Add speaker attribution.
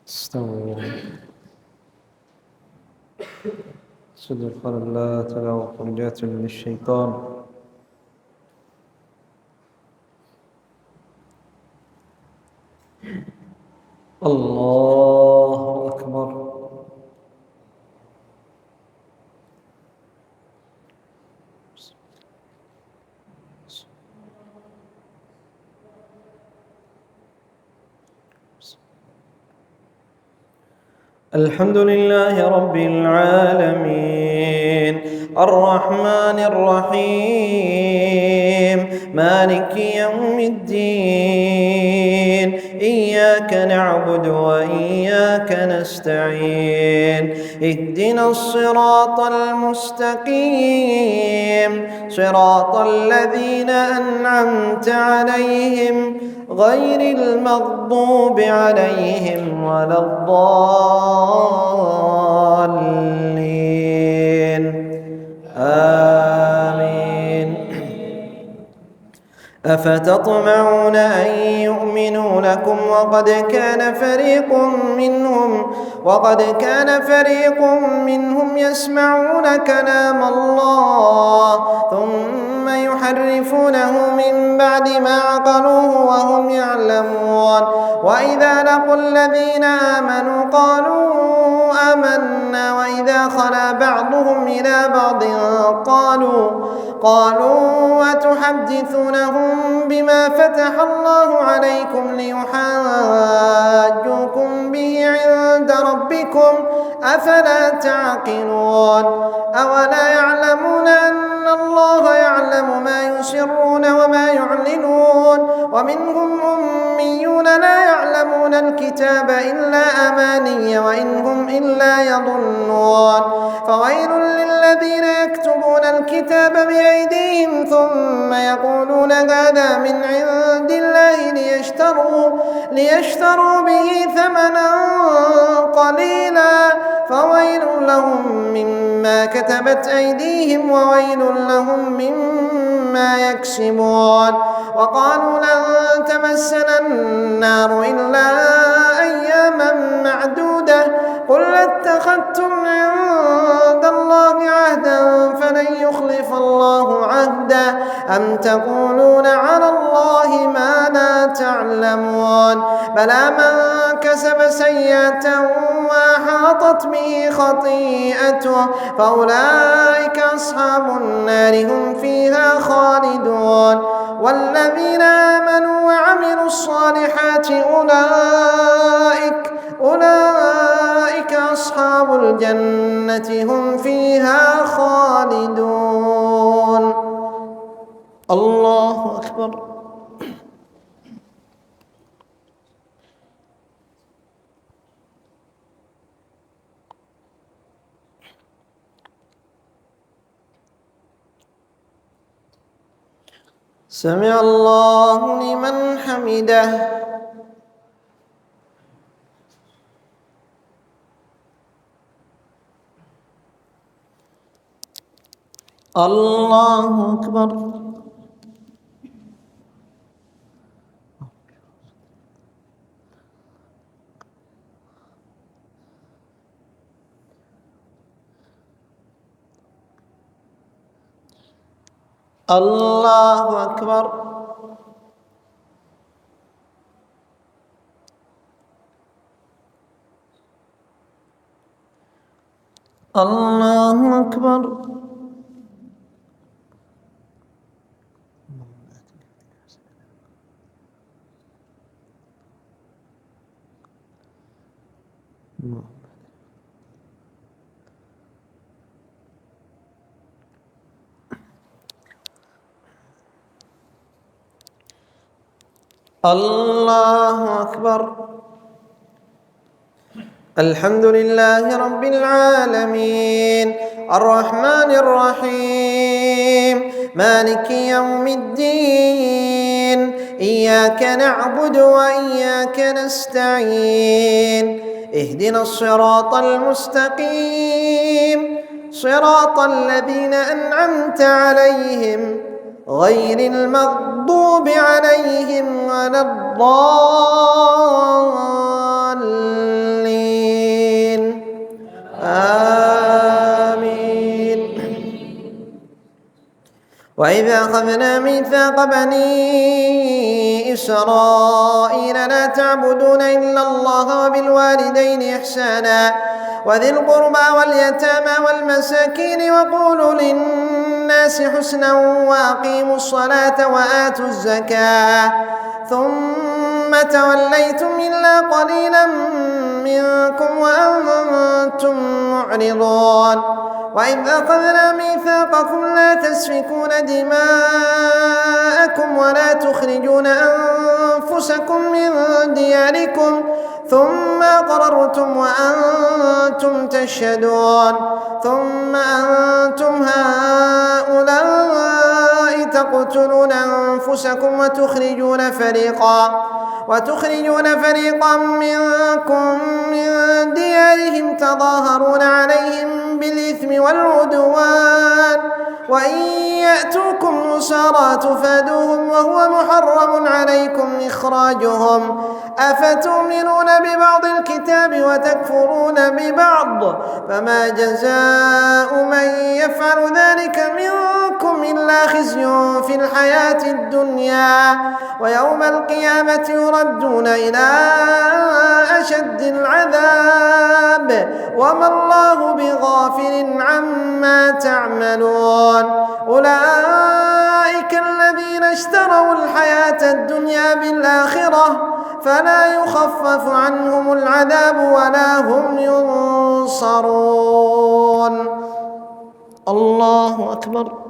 Speaker 1: استووا. صدق قال الله تعالى وقنجات من الشيطان. الله أكبر. الحمد لله رب العالمين الرحمن الرحيم مالك يوم الدين إياك نعبد وإياك نستعين اهدنا الصراط المستقيم صراط الذين أنعمت عليهم غير المغضوب عليهم ولا الضالين آمين. أفتطمعون أن يؤمنوا لكم وقد كان فريق منهم يسمعون كلام الله ثم يحرفونه من بعد ما عقلوه وهم يعلمون وإذا لقوا الذين آمنوا قالوا آمنا وإذا خلا بعضهم إلى بعض قالوا أتحدثونهم بما فتح الله عليكم ليحاجوكم به عند ربكم أفلا تعقلون أولا يعلمون أن الله يعلم ما يسرون وما يعلنون ومنهم أميون لا يعلمون الكتاب إلا أماني وإن هم إلا يظنون فويل للذين يكتبون الكتاب بأيديهم ثم يقولون هذا من عند الله ليشتروا به ثمنا قليلا فويل لهم مما كتبت أيديهم وويل لهم مما يكسبون وقالوا لن تمسنا النار إلا أياما معدودة قل اتخذتم عند الله عهدا فلن يخلف الله عهده أم تقولون على الله ما لا تعلمون بلى من كسب سيئة وأحاطت به خطيئته فأولئك أصحاب النار هم فيها خالدون والذين آمنوا وعملوا الصالحات أولئك أصحاب الجنة هم فيها خالدون. الله أكبر. سمع الله لمن حمده. الله أكبر. الله أكبر. الله أكبر. الله أكبر. الحمد لله رب العالمين الرحمن الرحيم مالك يوم الدين إياك نعبد وإياك نستعين اهدنا الصراط المستقيم صراط الذين أنعمت عليهم غير المغضوب عليهم ولا الضالين
Speaker 2: وإذا أخذنا ميثاق بني إسرائيل لا تعبدون إلا الله وبالوالدين إحسانا وذي القربى واليتامى والمساكين وقولوا للناس حسنا وأقيموا الصلاة وآتوا الزكاة ثم توليتم إلا قليلا منكم وأنتم معرضون وإذ أخذنا ميثاقكم لا تسفكون دماءكم ولا تخرجون أنفسكم من دياركم ثم أقررتم وأنتم تشهدون ثم أنتم هؤلاء تقتلون أنفسكم وتخرجون فريقا منكم من ديارهم تظاهرون عليهم بالإثم والعدوان وإن يأتوكم أسارى تفادوهم وهو محرم عليكم إخراجهم أفتؤمنون ببعض الكتاب وتكفرون ببعض فما جزاء من يفعل ذلك منكم إلا خزي في الحياة الدنيا ويوم القيامة يردون إلى أشد العذاب وما الله بغافل عما تعملون أولئك الذين اشتروا الحياة الدنيا بالآخرة فلا يخفف عنهم العذاب ولا هم ينصرون. الله أكبر.